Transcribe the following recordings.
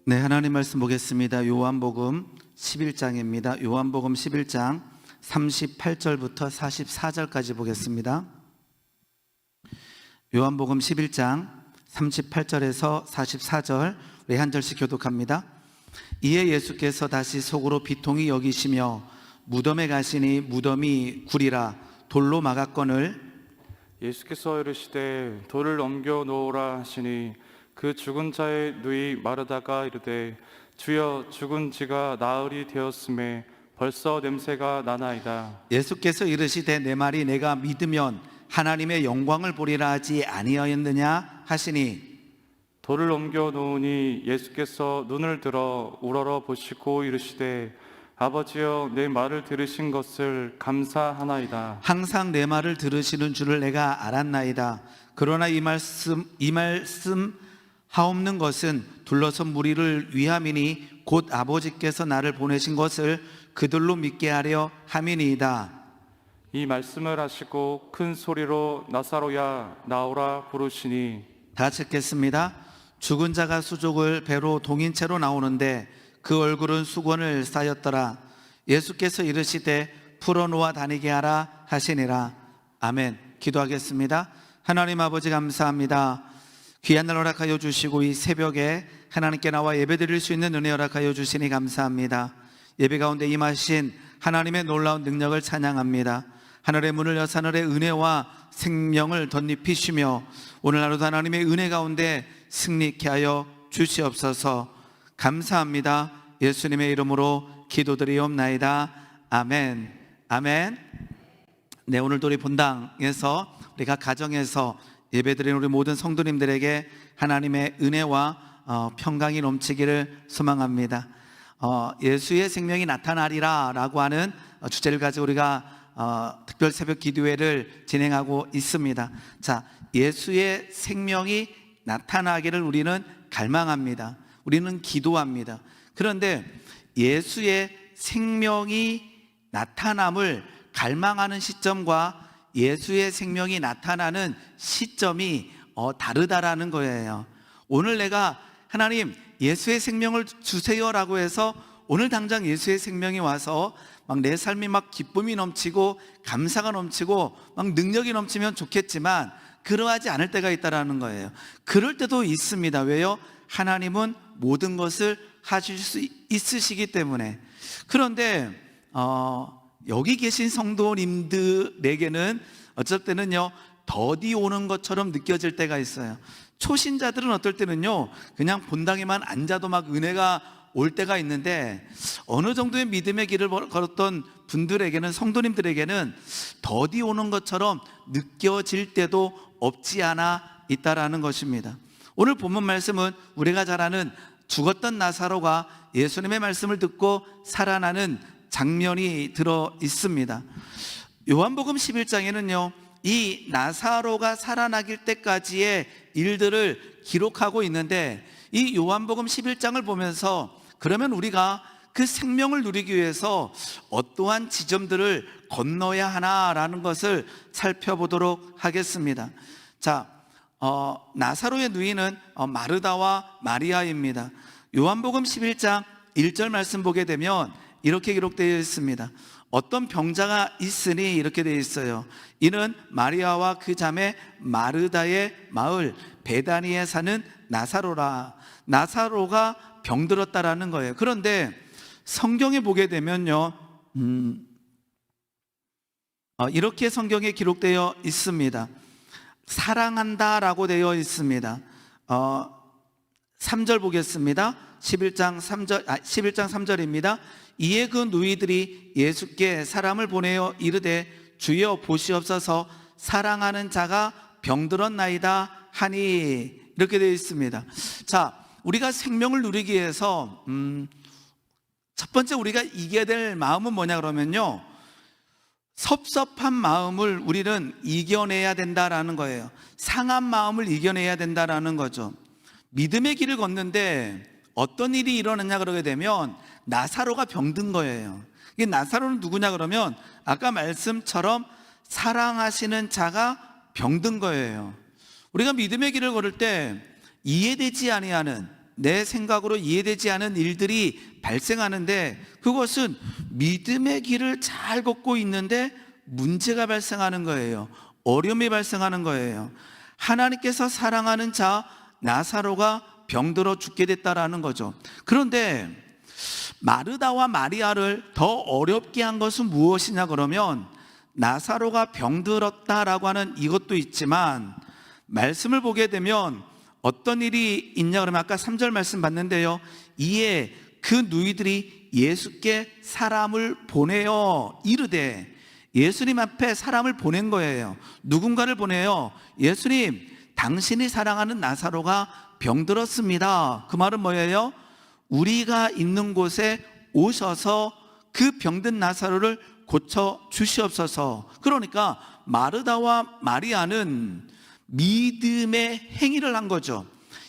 네, 하나님 말씀 보겠습니다. 요한복음 11장입니다. 요한복음 11장 38절부터 44절까지 보겠습니다. 요한복음 11장 38절에서 44절 우리 한 절씩 교독합니다. 이에 예수께서 다시 속으로 비통히 여기시며 무덤에 가시니 무덤이 굴이라 돌로 막았거늘 예수께서 이르시되 돌을 옮겨 놓으라 하시니 그 죽은 자의 누이 마르다가 이르되 주여 죽은 지가 나흘이 되었음에 벌써 냄새가 나나이다. 예수께서 이르시되 내 말이 내가 믿으면 하나님의 영광을 보리라 하지 아니하였느냐 하시니 돌을 옮겨 놓으니 예수께서 눈을 들어 우러러 보시고 이르시되 아버지여 내 말을 들으신 것을 감사하나이다. 항상 내 말을 들으시는 줄을 내가 알았나이다. 그러나 이 말씀 하옵는 것은 둘러선 무리를 위함이니 곧 아버지께서 나를 보내신 것을 그들로 믿게 하려 함이니이다. 이 말씀을 하시고 큰 소리로 나사로야 나오라 부르시니 다 읽겠습니다. 죽은 자가 수족을 배로 동인 채로 나오는데 그 얼굴은 수건을 쌓였더라. 예수께서 이르시되 풀어놓아 다니게 하라 하시니라. 아멘. 기도하겠습니다. 하나님 아버지 감사합니다. 귀한 날 허락하여 주시고 이 새벽에 하나님께 나와 예배드릴 수 있는 은혜 허락하여 주시니 감사합니다. 예배 가운데 임하신 하나님의 놀라운 능력을 찬양합니다. 하늘의 문을 여사 하늘의 은혜와 생명을 덧입히시며 오늘 하루도 하나님의 은혜 가운데 승리케 하여 주시옵소서. 감사합니다. 예수님의 이름으로 기도드리옵나이다. 아멘. 아멘. 네, 오늘도 우리 본당에서 우리 각 가정에서 예배드리는 우리 모든 성도님들에게 하나님의 은혜와 평강이 넘치기를 소망합니다. 예수의 생명이 나타나리라 라고 하는 주제를 가지고 우리가 특별 새벽 기도회를 진행하고 있습니다. 자, 예수의 생명이 나타나기를 우리는 갈망합니다. 우리는 기도합니다. 그런데 예수의 생명이 나타남을 갈망하는 시점과 예수의 생명이 나타나는 시점이 다르다라는 거예요. 오늘 내가 하나님 예수의 생명을 주세요라고 해서 오늘 당장 예수의 생명이 와서 막 내 삶이 막 기쁨이 넘치고 감사가 넘치고 막 능력이 넘치면 좋겠지만 그러하지 않을 때가 있다라는 거예요. 그럴 때도 있습니다. 왜요? 하나님은 모든 것을 하실 수 있으시기 때문에. 그런데 여기 계신 성도님들에게는 어쩔 때는요 더디 오는 것처럼 느껴질 때가 있어요. 초신자들은 어떨 때는요 그냥 본당에만 앉아도 막 은혜가 올 때가 있는데 어느 정도의 믿음의 길을 걸었던 분들에게는, 성도님들에게는 더디 오는 것처럼 느껴질 때도 없지 않아 있다라는 것입니다. 오늘 본문 말씀은 우리가 잘 아는 죽었던 나사로가 예수님의 말씀을 듣고 살아나는 장면이 들어 있습니다. 요한복음 11장에는요 이 나사로가 살아나길 때까지의 일들을 기록하고 있는데 이 요한복음 11장을 보면서 그러면 우리가 그 생명을 누리기 위해서 어떠한 지점들을 건너야 하나라는 것을 살펴보도록 하겠습니다. 자, 나사로의 누이는 마르다와 마리아입니다. 요한복음 11장 1절 말씀 보게 되면 이렇게 기록되어 있습니다. 어떤 병자가 있으니 이렇게 되어 있어요. 이는 마리아와 그 자매 마르다의 마을 베다니에 사는 나사로라. 나사로가 병들었다라는 거예요. 그런데 성경에 보게 되면요 이렇게 성경에 기록되어 있습니다. 사랑한다라고 되어 있습니다. 3절 보겠습니다. 11장 3절입니다. 이에 그 누이들이 예수께 사람을 보내어 이르되 주여 보시옵소서 사랑하는 자가 병들었나이다 하니 이렇게 되어 있습니다. 자, 우리가 생명을 누리기 위해서 첫 번째 우리가 이겨야 될 마음은 뭐냐 그러면요 섭섭한 마음을 우리는 이겨내야 된다라는 거예요. 상한 마음을 이겨내야 된다라는 거죠. 믿음의 길을 걷는데 어떤 일이 일어나냐 그러게 되면 나사로가 병든 거예요. 이 나사로는 누구냐 그러면 아까 말씀처럼 사랑하시는 자가 병든 거예요. 우리가 믿음의 길을 걸을 때 이해되지 아니하는 내 생각으로 이해되지 않은 일들이 발생하는데, 그것은 믿음의 길을 잘 걷고 있는데 문제가 발생하는 거예요. 어려움이 발생하는 거예요. 하나님께서 사랑하는 자 나사로가 병들어 죽게 됐다라는 거죠. 그런데 마르다와 마리아를 더 어렵게 한 것은 무엇이냐 그러면, 나사로가 병들었다라고 하는 이것도 있지만, 말씀을 보게 되면 어떤 일이 있냐 그러면 아까 3절 말씀 봤는데요, 이에 그 누이들이 예수께 사람을 보내어 이르되, 예수님 앞에 사람을 보낸 거예요. 누군가를 보내요. 예수님, 당신이 사랑하는 나사로가 병들었습니다. 그 말은 뭐예요? 우리가 있는 곳에 오셔서 그 병든 나사로를 고쳐 주시옵소서. 그러니까 마르다와 마리아는 믿음의 행위를 한 거죠.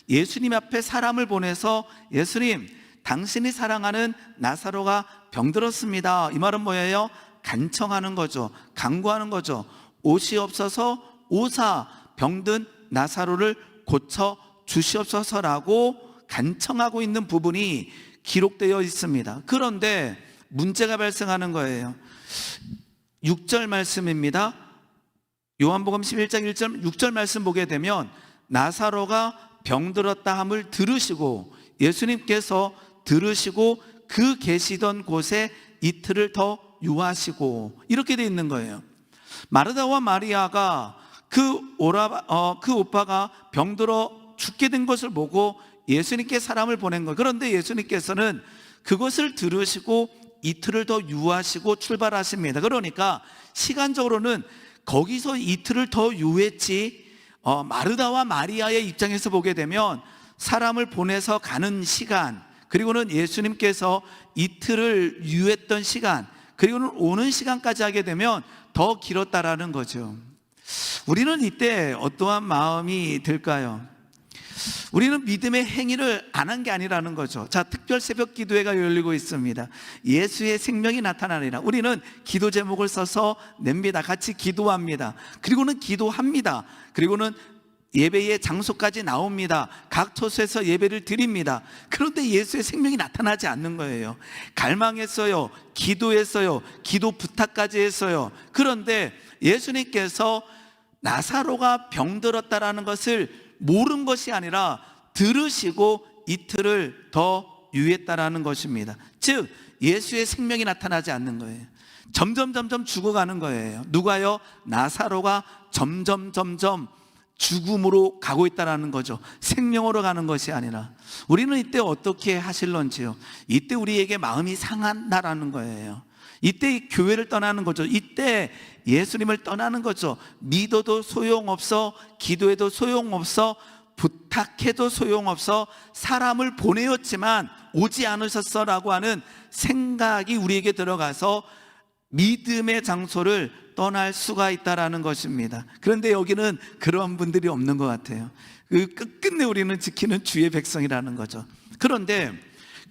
예수님 앞에 사람을 보내서, 예수님, 당신이 사랑하는 나사로가 병들었습니다. 이 말은 뭐예요? 간청하는 거죠. 간구하는 거죠. 오시옵소서, 오사 병든 나사로를 고쳐 주시옵소서라고 간청하고 있는 부분이 기록되어 있습니다. 그런데 문제가 발생하는 거예요. 6절 말씀입니다. 요한복음 11장 1절 6절 말씀 보게 되면, 나사로가 병들었다 함을 들으시고, 예수님께서 들으시고 그 계시던 곳에 이틀을 더 유하시고, 이렇게 되어 있는 거예요. 마르다와 마리아가 그 오빠가 병들어 죽게 된 것을 보고 예수님께 사람을 보낸 거예요. 그런데 예수님께서는 그것을 들으시고 이틀을 더 유하시고 출발하십니다. 그러니까 시간적으로는 거기서 이틀을 더 유했지, 마르다와 마리아의 입장에서 보게 되면 사람을 보내서 가는 시간, 그리고는 예수님께서 이틀을 유했던 시간, 그리고는 오는 시간까지 하게 되면 더 길었다라는 거죠. 우리는 이때 어떠한 마음이 들까요? 우리는 믿음의 행위를 안 한 게 아니라는 거죠. 자, 특별 새벽 기도회가 열리고 있습니다. 예수의 생명이 나타나리라. 우리는 기도 제목을 써서 냅니다. 같이 기도합니다. 그리고는 기도합니다. 그리고는 예배의 장소까지 나옵니다. 각 처소에서 예배를 드립니다. 그런데 예수의 생명이 나타나지 않는 거예요. 갈망했어요. 기도했어요. 기도 부탁까지 했어요. 그런데 예수님께서 나사로가 병들었다라는 것을 모른 것이 아니라 들으시고 이틀을 더 유했다라는 것입니다. 즉 예수의 생명이 나타나지 않는 거예요. 점점 죽어가는 거예요. 누가요? 나사로가 점점 죽음으로 가고 있다는 거죠. 생명으로 가는 것이 아니라. 우리는 이때 어떻게 하실런지요? 이때 우리에게 마음이 상한다라는 거예요. 이때 교회를 떠나는 거죠. 이때 예수님을 떠나는 거죠. 믿어도 소용없어, 기도해도 소용없어, 부탁해도 소용없어, 사람을 보내었지만 오지 않으셨어라고 하는 생각이 우리에게 들어가서 믿음의 장소를 떠날 수가 있다라는 것입니다. 그런데 여기는 그런 분들이 없는 것 같아요. 끝끝내 우리는 지키는 주의 백성이라는 거죠. 그런데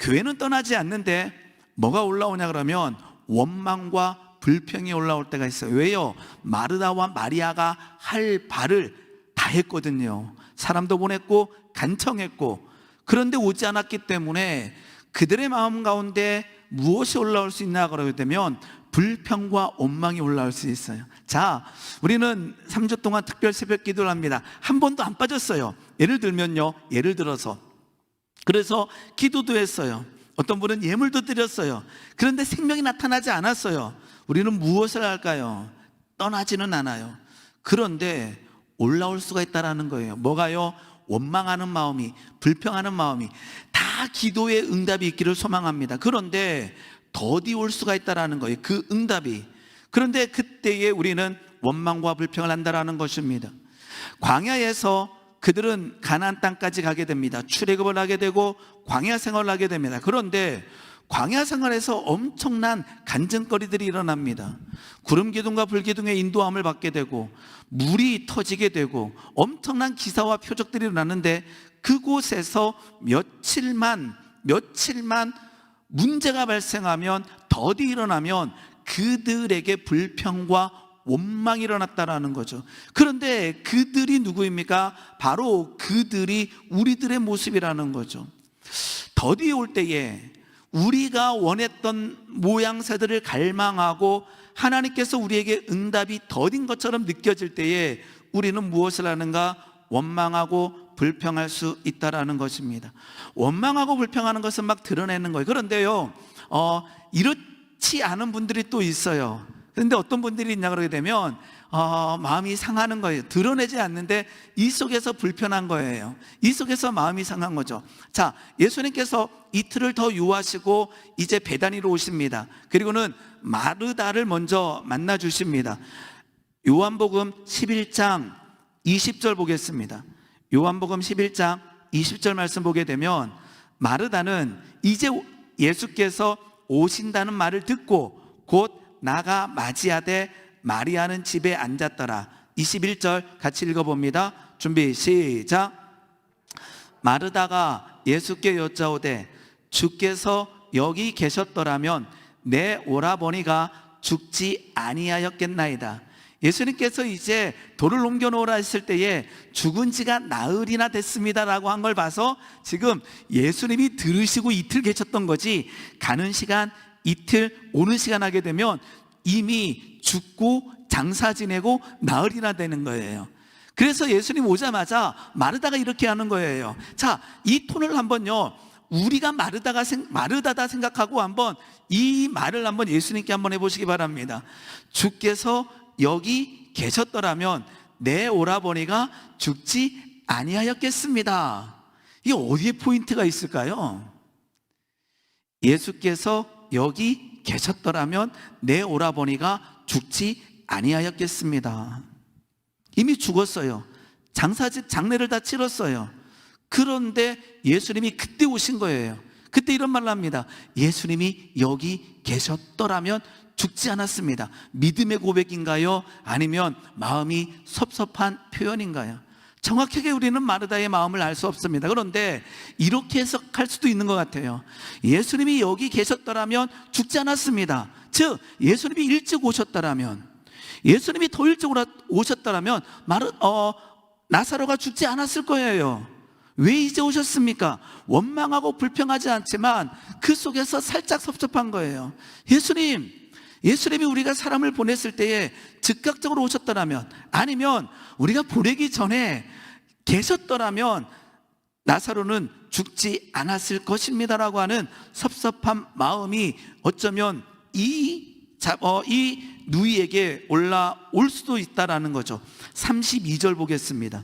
교회는 떠나지 않는데 뭐가 올라오냐 그러면 원망과 불평이 올라올 때가 있어요. 왜요? 마르다와 마리아가 할 바를 다 했거든요. 사람도 보냈고 간청했고, 그런데 오지 않았기 때문에 그들의 마음 가운데 무엇이 올라올 수 있나 그러게 되면 불평과 원망이 올라올 수 있어요. 자, 우리는 3주 동안 특별 새벽 기도를 합니다. 한 번도 안 빠졌어요. 예를 들어서 그래서 기도도 했어요. 어떤 분은 예물도 드렸어요. 그런데 생명이 나타나지 않았어요. 우리는 무엇을 할까요? 떠나지는 않아요. 그런데 올라올 수가 있다는 거예요. 뭐가요? 원망하는 마음이, 불평하는 마음이 다 기도의 응답이 있기를 소망합니다. 그런데 더디 올 수가 있다는 거예요. 그 응답이. 그런데 그때에 우리는 원망과 불평을 한다는 것입니다. 광야에서 그들은 가나안 땅까지 가게 됩니다. 출애굽을 하게 되고 광야 생활을 하게 됩니다. 그런데 광야 생활에서 엄청난 간증거리들이 일어납니다. 구름 기둥과 불 기둥의 인도함을 받게 되고 물이 터지게 되고 엄청난 기사와 표적들이 일어나는데, 그곳에서 며칠만 문제가 발생하면, 더디 일어나면 그들에게 불평과 원망이 일어났다라는 거죠. 그런데 그들이 누구입니까? 바로 그들이 우리들의 모습이라는 거죠. 더디 올 때에 우리가 원했던 모양새들을 갈망하고 하나님께서 우리에게 응답이 더딘 것처럼 느껴질 때에 우리는 무엇을 하는가? 원망하고 불평할 수 있다라는 것입니다. 원망하고 불평하는 것은 막 드러내는 거예요. 그런데요, 이렇지 않은 분들이 또 있어요. 그런데 어떤 분들이 있냐 그러게 되면 마음이 상하는 거예요. 드러내지 않는데 이 속에서 불편한 거예요. 이 속에서 마음이 상한 거죠. 자, 예수님께서 이틀을 더 유하시고 이제 베다니로 오십니다. 그리고는 마르다를 먼저 만나 주십니다. 요한복음 11장 20절 보겠습니다. 요한복음 11장 20절 말씀 보게 되면 마르다는 이제 예수께서 오신다는 말을 듣고 곧 나가 맞이하되 마리아는 집에 앉았더라. 21절 같이 읽어봅니다. 준비 시작. 마르다가 예수께 여짜오되 주께서 여기 계셨더라면 내 오라버니가 죽지 아니하였겠나이다. 예수님께서 이제 돌을 옮겨 놓으라 했을 때에 죽은 지가 나흘이나 됐습니다라고 한 걸 봐서 지금 예수님이 들으시고 이틀 계셨던 거지, 가는 시간 이틀 오는 시간 하게 되면 이미 죽고 장사 지내고 나흘이나 되는 거예요. 그래서 예수님 오자마자 마르다가 이렇게 하는 거예요. 자, 이 톤을 한번요, 우리가 마르다다 생각하고 한번 이 말을 한번 예수님께 한번 해보시기 바랍니다. 주께서 여기 계셨더라면 내 오라버니가 죽지 아니하였겠습니다. 이게 어디에 포인트가 있을까요? 예수께서 여기 계셨더라면 내 오라버니가 죽지 아니하였겠습니다. 이미 죽었어요. 장례를 다 치렀어요. 그런데 예수님이 그때 오신 거예요. 그때 이런 말을 합니다. 예수님이 여기 계셨더라면 죽지 않았습니다. 믿음의 고백인가요? 아니면 마음이 섭섭한 표현인가요? 정확하게 우리는 마르다의 마음을 알 수 없습니다. 그런데 이렇게 해석할 수도 있는 것 같아요. 예수님이 여기 계셨더라면 죽지 않았습니다. 즉 예수님이 일찍 오셨더라면, 예수님이 더 일찍 오셨더라면 나사로가 죽지 않았을 거예요. 왜 이제 오셨습니까? 원망하고 불평하지 않지만 그 속에서 살짝 섭섭한 거예요. 예수님이 우리가 사람을 보냈을 때에 즉각적으로 오셨더라면, 아니면 우리가 보내기 전에 계셨더라면 나사로는 죽지 않았을 것입니다라고 하는 섭섭한 마음이 어쩌면 이 누이에게 올라올 수도 있다라는 거죠. 32절 보겠습니다.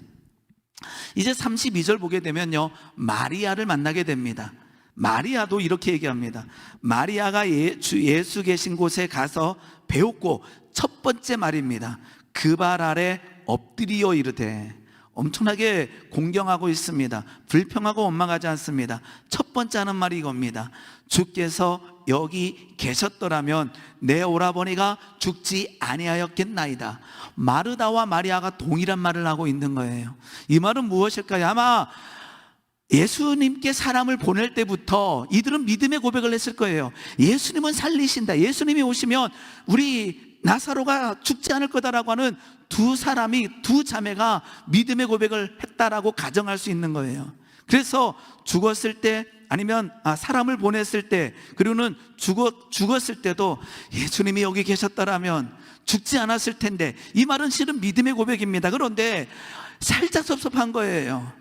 이제 32절 보게 되면요, 마리아를 만나게 됩니다. 마리아도 이렇게 얘기합니다. 마리아가 예수 계신 곳에 가서 배웠고, 첫 번째 말입니다. 그 발 아래 엎드리어 이르되. 엄청나게 공경하고 있습니다. 불평하고 원망하지 않습니다. 첫 번째 하는 말이 이겁니다. 주께서 여기 계셨더라면 내 오라버니가 죽지 아니하였겠나이다. 마르다와 마리아가 동일한 말을 하고 있는 거예요. 이 말은 무엇일까요? 아마 예수님께 사람을 보낼 때부터 이들은 믿음의 고백을 했을 거예요. 예수님은 살리신다. 예수님이 오시면 우리 나사로가 죽지 않을 거다라고 하는 두 자매가 믿음의 고백을 했다라고 가정할 수 있는 거예요. 그래서 죽었을 때, 아니면 사람을 보냈을 때, 그리고는 죽었을 때도 예수님이 여기 계셨더라면 죽지 않았을 텐데, 이 말은 실은 믿음의 고백입니다. 그런데 살짝 섭섭한 거예요.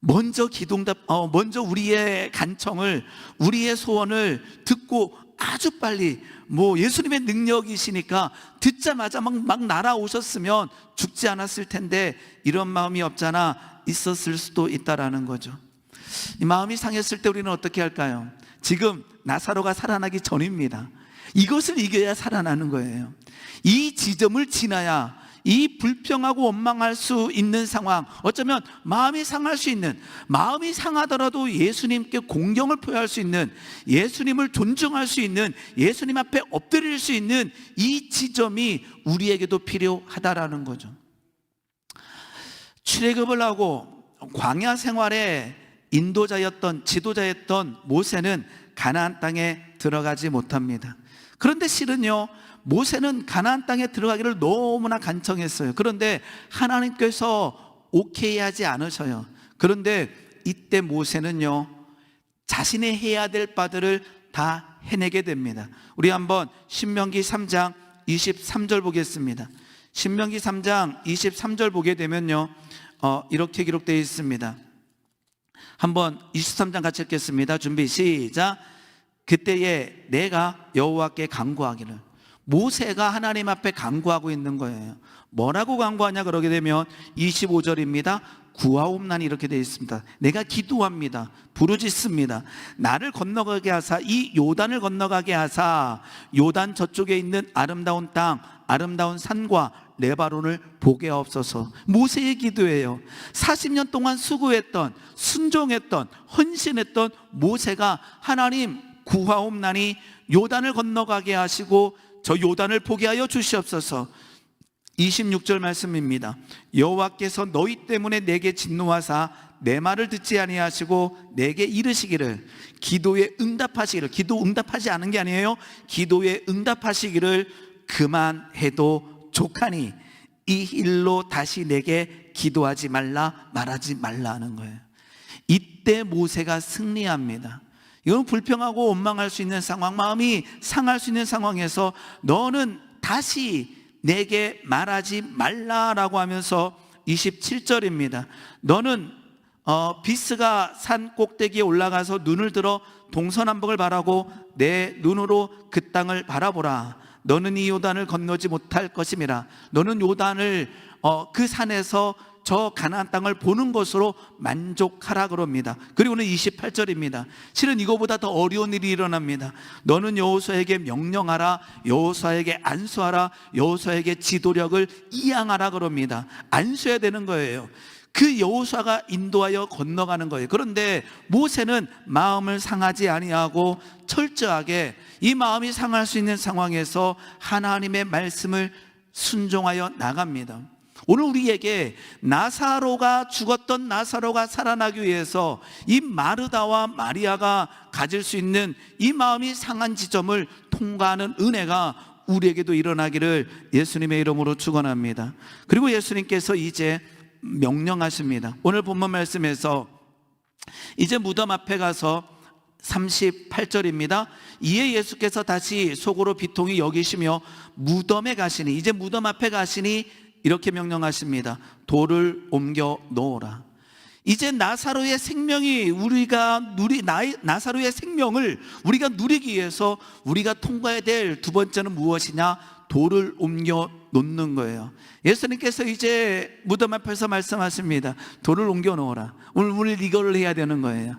먼저 먼저 우리의 간청을, 우리의 소원을 듣고 아주 빨리 예수님의 능력이시니까 듣자마자 막 날아오셨으면 죽지 않았을 텐데, 이런 마음이 없잖아 있었을 수도 있다라는 거죠. 이 마음이 상했을 때 우리는 어떻게 할까요? 지금 나사로가 살아나기 전입니다. 이것을 이겨야 살아나는 거예요. 이 지점을 지나야 이 불평하고 원망할 수 있는 상황, 어쩌면 마음이 상할 수 있는, 마음이 상하더라도 예수님께 공경을 표할 수 있는, 예수님을 존중할 수 있는, 예수님 앞에 엎드릴 수 있는 이 지점이 우리에게도 필요하다라는 거죠. 출애굽을 하고 광야 생활의 인도자였던, 지도자였던 모세는 가나안 땅에 들어가지 못합니다. 그런데 실은요, 모세는 가나안 땅에 들어가기를 너무나 간청했어요. 그런데 하나님께서 오케이 하지 않으셔요. 그런데 이때 모세는요, 자신이 해야 될 바들을 다 해내게 됩니다. 우리 한번 신명기 3장 23절 보겠습니다. 신명기 3장 23절 보게 되면요, 이렇게 기록되어 있습니다. 한번 23장 같이 읽겠습니다. 준비 시작. 그때에 내가 여호와께 간구하기를. 모세가 하나님 앞에 간구하고 있는 거예요. 뭐라고 간구하냐 그러게 되면 25절입니다. 구하옵나니 이렇게 되어 있습니다. 내가 기도합니다. 부르짖습니다. 나를 건너가게 하사, 이 요단을 건너가게 하사 요단 저쪽에 있는 아름다운 땅, 아름다운 산과 레바논을 보게 하옵소서. 모세의 기도예요. 40년 동안 수고했던, 순종했던, 헌신했던 모세가 하나님 구하옵나니 요단을 건너가게 하시고 저 요단을 보게 하여 주시옵소서. 26절 말씀입니다. 여호와께서 너희 때문에 내게 진노하사 내 말을 듣지 아니하시고 내게 이르시기를, 기도에 응답하시기를, 기도 응답하지 않은 게 아니에요. 기도에 응답하시기를 그만해도 족하니 이 일로 다시 내게 기도하지 말라, 말하지 말라 하는 거예요. 이때 모세가 승리합니다. 이건 불평하고 원망할 수 있는 상황, 마음이 상할 수 있는 상황에서 너는 다시 내게 말하지 말라라고 하면서 27절입니다. 너는 비스가 산 꼭대기에 올라가서 눈을 들어 동서남북을 바라고 내 눈으로 그 땅을 바라보라. 너는 이 요단을 건너지 못할 것임이라. 너는 요단을 그 산에서 저 가나안 땅을 보는 것으로 만족하라 그럽니다. 그리고는 28절입니다. 실은 이거보다 더 어려운 일이 일어납니다. 너는 여호수아에게 명령하라, 여호수아에게 안수하라, 여호수아에게 지도력을 이양하라 그럽니다. 안수해야 되는 거예요. 그 여호수아가 인도하여 건너가는 거예요. 그런데 모세는 마음을 상하지 아니하고 철저하게 이 마음이 상할 수 있는 상황에서 하나님의 말씀을 순종하여 나갑니다. 오늘 우리에게 나사로가 죽었던 나사로가 살아나기 위해서 이 마르다와 마리아가 가질 수 있는 이 마음이 상한 지점을 통과하는 은혜가 우리에게도 일어나기를 예수님의 이름으로 축원합니다. 그리고 예수님께서 이제 명령하십니다. 오늘 본문 말씀에서 이제 무덤 앞에 가서 38절입니다. 이에 예수께서 다시 속으로 비통히 여기시며 무덤에 가시니, 이제 무덤 앞에 가시니 이렇게 명령하십니다. 돌을 옮겨 놓으라. 이제 나사로의 생명이 나사로의 생명을 우리가 누리기 위해서 우리가 통과해야 될 두 번째는 무엇이냐? 돌을 옮겨 놓는 거예요. 예수님께서 이제 무덤 앞에서 말씀하십니다. 돌을 옮겨 놓으라. 오늘 이걸 해야 되는 거예요.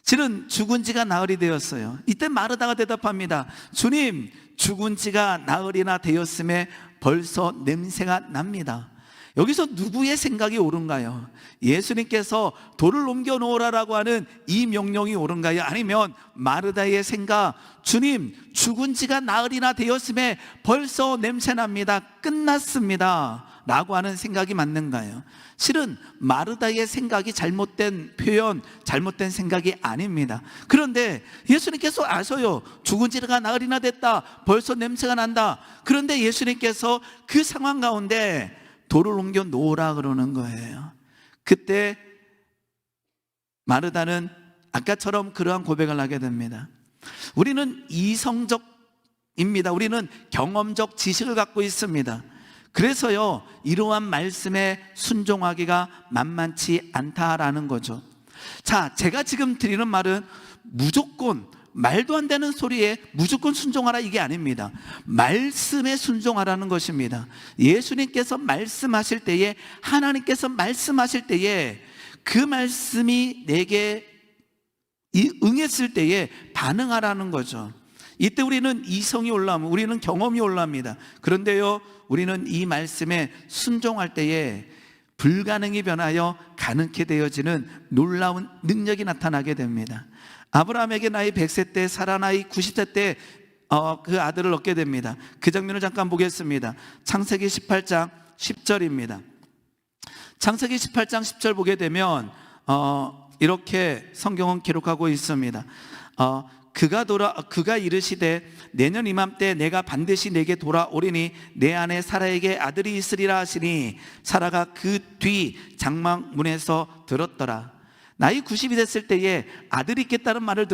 실은 죽은 지가 나흘이 되었어요. 이때 마르다가 대답합니다. 주님, 죽은 지가 나흘이나 되었음에 벌써 냄새가 납니다. 여기서 누구의 생각이 옳은가요? 예수님께서 돌을 옮겨 놓으라라고 하는 이 명령이 옳은가요? 아니면 마르다의 생각, 주님, 죽은 지가 나흘이나 되었음에 벌써 냄새 납니다, 끝났습니다 라고 하는 생각이 맞는가요? 실은 마르다의 생각이 잘못된 표현, 잘못된 생각이 아닙니다. 그런데 예수님께서 아셔요. 죽은 지가 나흘이나 됐다, 벌써 냄새가 난다. 그런데 예수님께서 그 상황 가운데 돌을 옮겨 놓으라 그러는 거예요. 그때 마르다는 아까처럼 그러한 고백을 하게 됩니다. 우리는 이성적입니다. 우리는 경험적 지식을 갖고 있습니다. 그래서요, 이러한 말씀에 순종하기가 만만치 않다라는 거죠. 자, 제가 지금 드리는 말은 무조건 말도 안 되는 소리에 무조건 순종하라 이게 아닙니다. 말씀에 순종하라는 것입니다. 예수님께서 말씀하실 때에, 하나님께서 말씀하실 때에 그 말씀이 내게 응했을 때에 반응하라는 거죠. 이때 우리는 이성이 올라오면, 우리는 경험이 올라옵니다. 그런데요, 우리는 이 말씀에 순종할 때에 불가능이 변하여 가능케 되어지는 놀라운 능력이 나타나게 됩니다. 아브라함에게 나이 100세 때, 사라 나이 90세 때 그 아들을 얻게 됩니다. 그 장면을 잠깐 보겠습니다. 창세기 18장 10절입니다. 창세기 18장 10절 보게 되면 이렇게 성경은 기록하고 있습니다. 그가 이르시되 내년 이맘때 내가 반드시 내게 돌아오리니 내 아내 사라에게 아들이 있으리라 하시니 사라가 그 뒤 장막문에서 들었더라. 나이 90이 됐을 때에 아들이 있겠다는 말을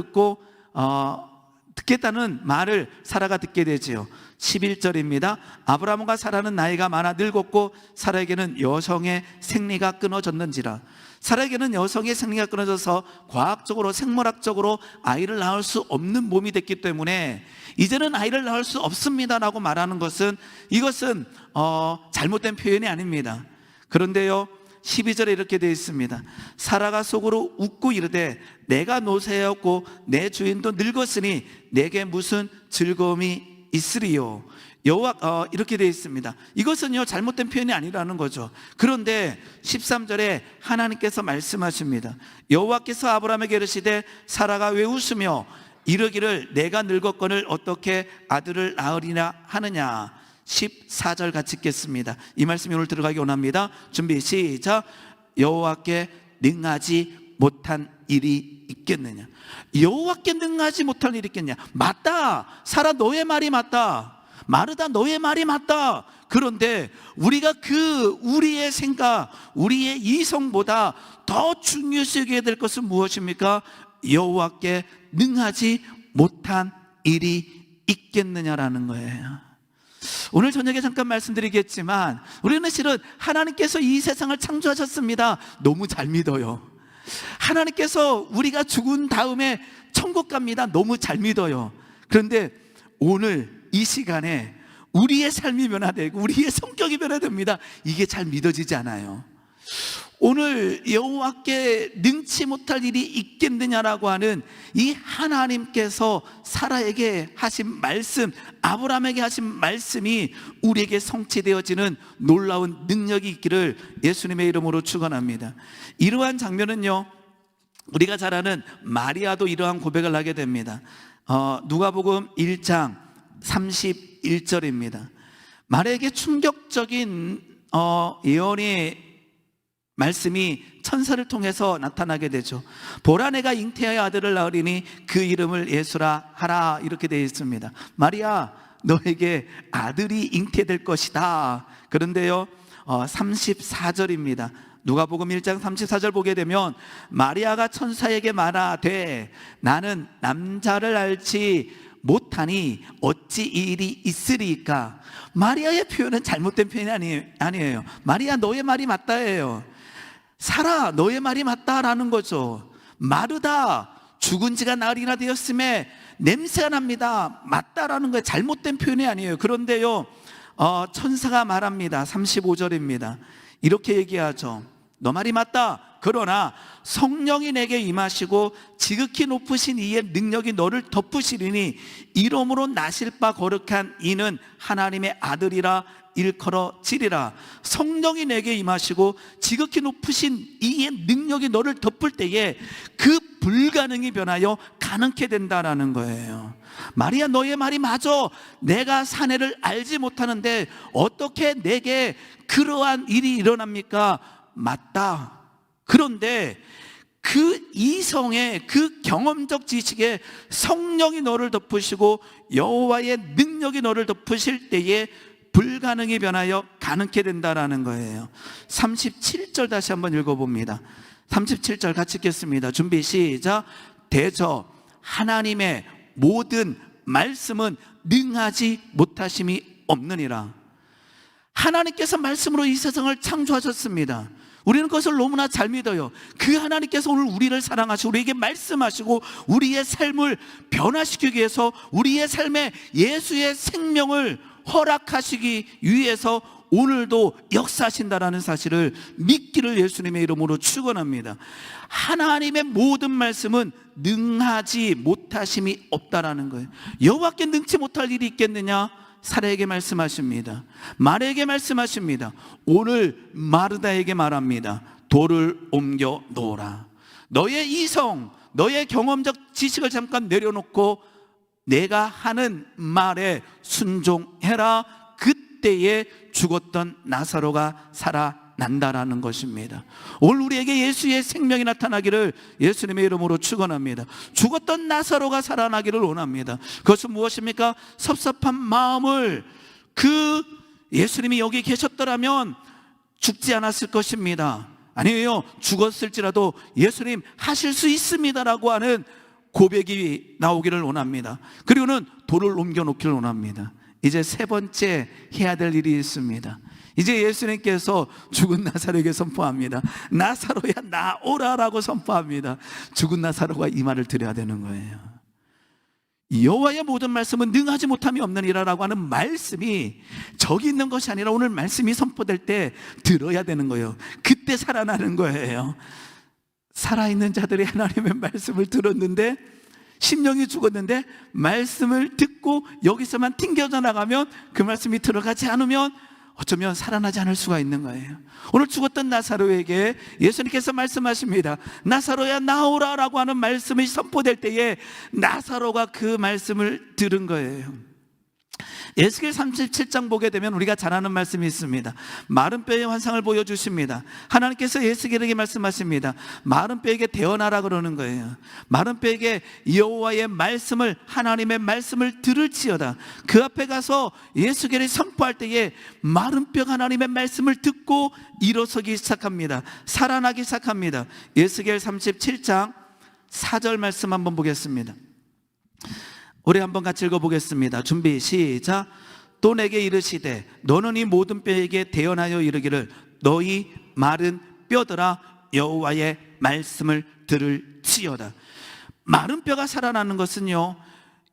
듣겠다는 말을 사라가 듣게 되지요. 11절입니다. 아브라함과 사라는 나이가 많아 늙었고 사라에게는 여성의 생리가 끊어졌는지라. 사라에게는 여성의 생리가 끊어져서 과학적으로 생물학적으로 아이를 낳을 수 없는 몸이 됐기 때문에 이제는 아이를 낳을 수 없습니다라고 말하는 것은, 이것은 잘못된 표현이 아닙니다. 그런데요, 12절에 이렇게 되어 있습니다. 사라가 속으로 웃고 이르되 내가 노쇠하였고 내 주인도 늙었으니 내게 무슨 즐거움이 있으리요. 이렇게 되어 있습니다. 이것은요, 잘못된 표현이 아니라는 거죠. 그런데 13절에 하나님께서 말씀하십니다. 여호와께서 아브라함에게 이르시되 사라가 왜 웃으며 이르기를 내가 늙었거늘 어떻게 아들을 낳으리냐 하느냐. 14절 같이 읽겠습니다. 이 말씀이 오늘 들어가기 원합니다. 준비 시작. 여호와께 능하지 못한 일이 있겠느냐. 여호와께 능하지 못한 일이 있겠냐. 맞다, 사라 너의 말이 맞다, 마르다 너의 말이 맞다. 그런데 우리가 우리의 생각, 우리의 이성보다 더 중요시 여겨야 될 것은 무엇입니까? 여호와께 능하지 못한 일이 있겠느냐라는 거예요. 오늘 저녁에 잠깐 말씀드리겠지만 우리는 실은 하나님께서 이 세상을 창조하셨습니다. 너무 잘 믿어요. 하나님께서 우리가 죽은 다음에 천국 갑니다. 너무 잘 믿어요. 그런데 오늘 이 시간에 우리의 삶이 변화되고 우리의 성격이 변화됩니다. 이게 잘 믿어지지 않아요. 오늘 여호와께 능치 못할 일이 있겠느냐라고 하는 이 하나님께서 사라에게 하신 말씀, 아브라함에게 하신 말씀이 우리에게 성취되어지는 놀라운 능력이 있기를 예수님의 이름으로 축원합니다. 이러한 장면은요, 우리가 잘 아는 마리아도 이러한 고백을 하게 됩니다. 누가복음 1장 31절입니다. 마리아에게 충격적인 예언의 말씀이 천사를 통해서 나타나게 되죠. 보라 내가 잉태하여 아들을 낳으리니 그 이름을 예수라 하라. 이렇게 되어 있습니다. 마리아, 너에게 아들이 잉태될 것이다. 그런데요, 34절입니다. 누가복음 1장 34절 보게 되면 마리아가 천사에게 말하되 나는 남자를 알지 못하니 어찌 이 일이 있으리까. 마리아의 표현은 잘못된 표현이 아니에요. 마리아 너의 말이 맞다예요. 사라 너의 말이 맞다라는 거죠. 마르다 죽은 지가 나흘이나 되었음에 냄새가 납니다. 맞다라는 거예요. 잘못된 표현이 아니에요. 그런데요, 천사가 말합니다. 35절입니다. 이렇게 얘기하죠. 너 말이 맞다. 그러나 성령이 내게 임하시고 지극히 높으신 이의 능력이 너를 덮으시리니 이름으로 나실 바 거룩한 이는 하나님의 아들이라 일컬어지리라. 성령이 내게 임하시고 지극히 높으신 이의 능력이 너를 덮을 때에 그 불가능이 변하여 가능케 된다라는 거예요. 마리아 너의 말이 맞아. 내가 사내를 알지 못하는데 어떻게 내게 그러한 일이 일어납니까? 맞다. 그런데 그 이성의 그 경험적 지식에 성령이 너를 덮으시고 여호와의 능력이 너를 덮으실 때에 불가능이 변하여 가능케 된다라는 거예요. 37절 다시 한번 읽어봅니다. 37절 같이 읽겠습니다. 준비 시작. 대저 하나님의 모든 말씀은 능하지 못하심이 없느니라. 하나님께서 말씀으로 이 세상을 창조하셨습니다. 우리는 그것을 너무나 잘 믿어요. 그 하나님께서 오늘 우리를 사랑하시고 우리에게 말씀하시고 우리의 삶을 변화시키기 위해서 우리의 삶에 예수의 생명을 허락하시기 위해서 오늘도 역사하신다라는 사실을 믿기를 예수님의 이름으로 축원합니다. 하나님의 모든 말씀은 능하지 못하심이 없다라는 거예요. 여호와께 능치 못할 일이 있겠느냐? 사라에게 말씀하십니다. 마리아에게 말씀하십니다. 오늘 마르다에게 말합니다. 돌을 옮겨 놓으라. 너의 이성, 너의 경험적 지식을 잠깐 내려놓고 내가 하는 말에 순종해라. 그때에 죽었던 나사로가 살아난다라는 것입니다. 오늘 우리에게 예수의 생명이 나타나기를 예수님의 이름으로 축원합니다. 죽었던 나사로가 살아나기를 원합니다. 그것은 무엇입니까? 섭섭한 마음을 예수님이 여기 계셨더라면 죽지 않았을 것입니다. 아니에요, 죽었을지라도 예수님 하실 수 있습니다라고 하는 고백이 나오기를 원합니다. 그리고는 돌을 옮겨놓기를 원합니다. 이제 세 번째 해야 될 일이 있습니다. 이제 예수님께서 죽은 나사로에게 선포합니다. 나사로야 나오라라고 선포합니다. 죽은 나사로가 이 말을 드려야 되는 거예요. 여호와의 모든 말씀은 능하지 못함이 없느니라라고 하는 말씀이 저기 있는 것이 아니라 오늘 말씀이 선포될 때 들어야 되는 거예요. 그때 살아나는 거예요. 살아있는 자들이 하나님의 말씀을 들었는데, 심령이 죽었는데 말씀을 듣고 여기서만 튕겨져 나가면, 그 말씀이 들어가지 않으면 어쩌면 살아나지 않을 수가 있는 거예요. 오늘 죽었던 나사로에게 예수님께서 말씀하십니다. 나사로야 나오라라고 하는 말씀이 선포될 때에 나사로가 그 말씀을 들은 거예요. 에스겔 37장 보게 되면 우리가 잘 아는 말씀이 있습니다. 마른 뼈의 환상을 보여주십니다. 하나님께서 에스겔에게 말씀하십니다. 마른 뼈에게 대언하라 그러는 거예요. 마른 뼈에게 여호와의 말씀을, 하나님의 말씀을 들을지어다. 그 앞에 가서 에스겔이 선포할 때에 마른 뼈가 하나님의 말씀을 듣고 일어서기 시작합니다. 살아나기 시작합니다. 에스겔 37장 4절 말씀 한번 보겠습니다. 우리 한번 같이 읽어보겠습니다. 준비 시작. 또 내게 이르시되 너는 이 모든 뼈에게 대언하여 이르기를 너희 마른 뼈들아 여호와의 말씀을 들을지어다. 마른 뼈가 살아나는 것은요,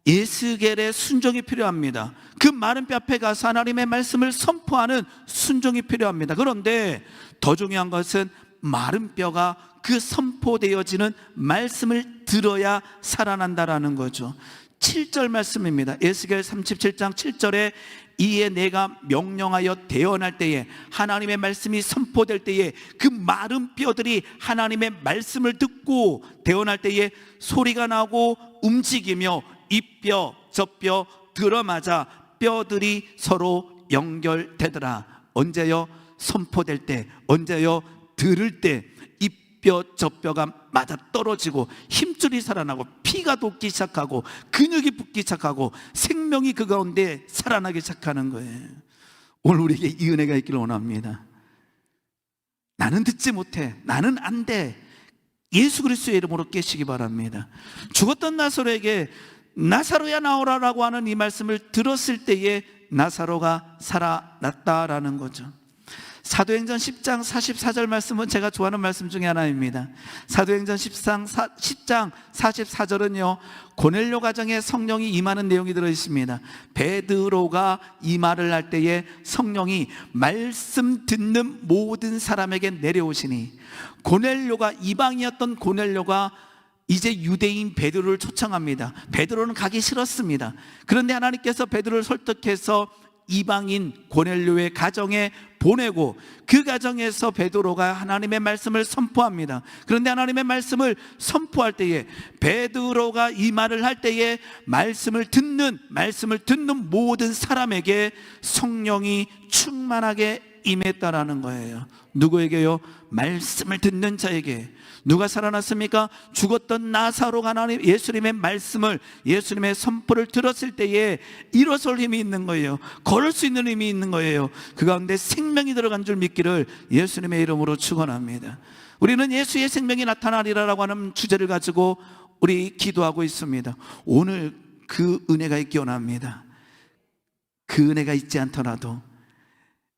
에스겔의 순종이 필요합니다. 그 마른 뼈 앞에 가서 하나님의 말씀을 선포하는 순종이 필요합니다. 그런데 더 중요한 것은 마른 뼈가 그 선포되어지는 말씀을 들어야 살아난다라는 거죠. 7절 말씀입니다. 에스겔 37장 7절에 이에 내가 명령하여 대언할 때에, 하나님의 말씀이 선포될 때에 그 마른 뼈들이 하나님의 말씀을 듣고 대언할 때에 소리가 나고 움직이며 이 뼈 저 뼈 들어맞아 뼈들이 서로 연결되더라. 언제요? 선포될 때. 언제요? 들을 때 이 뼈 저 뼈가 맞아 떨어지고 힘줄이 살아나고 피가 돋기 시작하고 근육이 붙기 시작하고 생명이 그 가운데 살아나기 시작하는 거예요. 오늘 우리에게 이 은혜가 있기를 원합니다. 나는 듣지 못해, 나는 안 돼, 예수 그리스도의 이름으로 깨시기 바랍니다. 죽었던 나사로에게 나사로야 나오라라고 하는 이 말씀을 들었을 때에 나사로가 살아났다라는 거죠. 사도행전 10장 44절 말씀은 제가 좋아하는 말씀 중에 하나입니다. 사도행전 10장 44절은요, 고넬료 가정에 성령이 임하는 내용이 들어있습니다. 베드로가 이 말을 할 때에 성령이 말씀 듣는 모든 사람에게 내려오시니, 고넬료가, 이방이었던 고넬료가 이제 유대인 베드로를 초청합니다. 베드로는 가기 싫었습니다. 그런데 하나님께서 베드로를 설득해서 이방인 고넬료의 가정에 보내고 그 가정에서 베드로가 하나님의 말씀을 선포합니다. 그런데 하나님의 말씀을 선포할 때에, 베드로가 이 말을 할 때에 말씀을 듣는 모든 사람에게 성령이 충만하게 임했다라는 거예요. 누구에게요? 말씀을 듣는 자에게. 누가 살아났습니까? 죽었던 나사로가 하나님 예수님의 말씀을, 예수님의 선포를 들었을 때에 일어설 힘이 있는 거예요. 걸을 수 있는 힘이 있는 거예요. 그 가운데 생명이 들어간 줄 믿기를 예수님의 이름으로 축원합니다. 우리는 예수의 생명이 나타나리라라고 하는 주제를 가지고 우리 기도하고 있습니다. 오늘 그 은혜가 있기 원합니다. 그 은혜가 있지 않더라도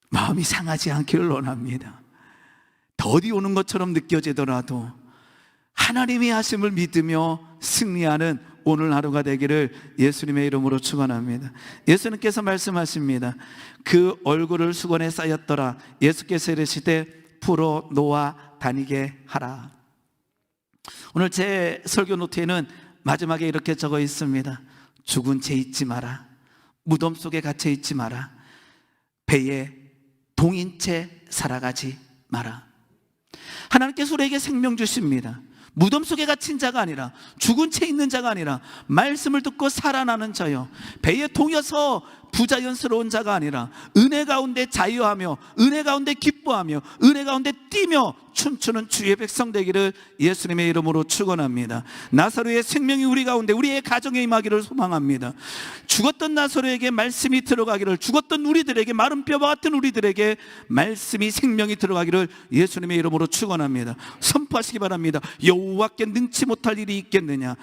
마음이 상하지 않기를 원합니다. 더디 오는 것처럼 느껴지더라도 하나님이 하심을 믿으며 승리하는 오늘 하루가 되기를 예수님의 이름으로 축원합니다. 예수님께서 말씀하십니다. 그 얼굴을 수건에 쌓였더라. 예수께서 이르시되 풀어 놓아 다니게 하라. 오늘 제 설교 노트에는 마지막에 이렇게 적어 있습니다. 죽은 채 있지 마라. 무덤 속에 갇혀 있지 마라. 배에 동인 채 살아가지 마라. 하나님께서 우리에게 생명 주십니다. 무덤 속에 갇힌 자가 아니라, 죽은 채 있는 자가 아니라 말씀을 듣고 살아나는 자요, 배에 동여서 부자연스러운 자가 아니라 은혜 가운데 자유하며 은혜 가운데 기뻐하며 은혜 가운데 뛰며 춤추는 주의 백성 되기를 예수님의 이름으로 축원합니다. 나사로의 생명이 우리 가운데 우리의 가정에 임하기를 소망합니다. 죽었던 나사로에게 말씀이 들어가기를, 죽었던 우리들에게, 마른 뼈와 같은 우리들에게 말씀이 생명이 들어가기를 예수님의 이름으로 축원합니다. 선포하시기 바랍니다. 여호와께 능치 못할 일이 있겠느냐?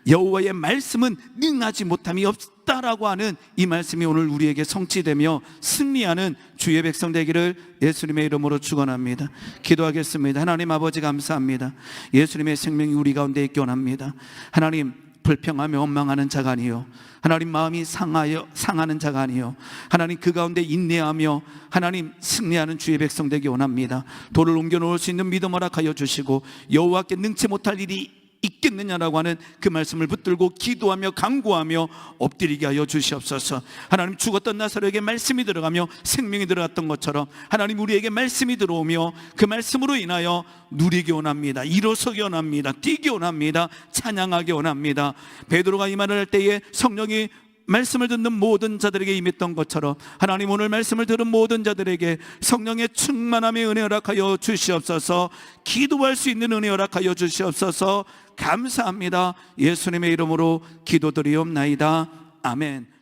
여호와의 말씀은 능하지 못함이 없다라고 하는 이 말씀이 오늘 우리에게 성취되며 승리하는 주의 백성 되기를 예수님의 이름으로 축원합니다. 기도하겠습니다. 하나님 아버지 감사합니다. 예수님의 생명이 우리 가운데 있기 원합니다. 하나님, 불평하며 원망하는 자가 아니요, 하나님 마음이 상하는 자가 아니요, 하나님 그 가운데 인내하며 하나님 승리하는 주의 백성 되기 원합니다. 돌을 옮겨 놓을 수 있는 믿음 허락하여 주시고 여호와께 능치 못할 일이 있겠느냐라고 하는 그 말씀을 붙들고 기도하며 간구하며 엎드리게 하여 주시옵소서. 하나님, 죽었던 나사로에게 말씀이 들어가며 생명이 들어갔던 것처럼 하나님 우리에게 말씀이 들어오며 그 말씀으로 인하여 누리기 원합니다. 일어서기 원합니다. 뛰기 원합니다. 찬양하기 원합니다. 베드로가 이 말을 할 때에 성령이 말씀을 듣는 모든 자들에게 임했던 것처럼 하나님, 오늘 말씀을 들은 모든 자들에게 성령의 충만함의 은혜 허락하여 주시옵소서. 기도할 수 있는 은혜 허락하여 주시옵소서. 감사합니다. 예수님의 이름으로 기도드리옵나이다. 아멘.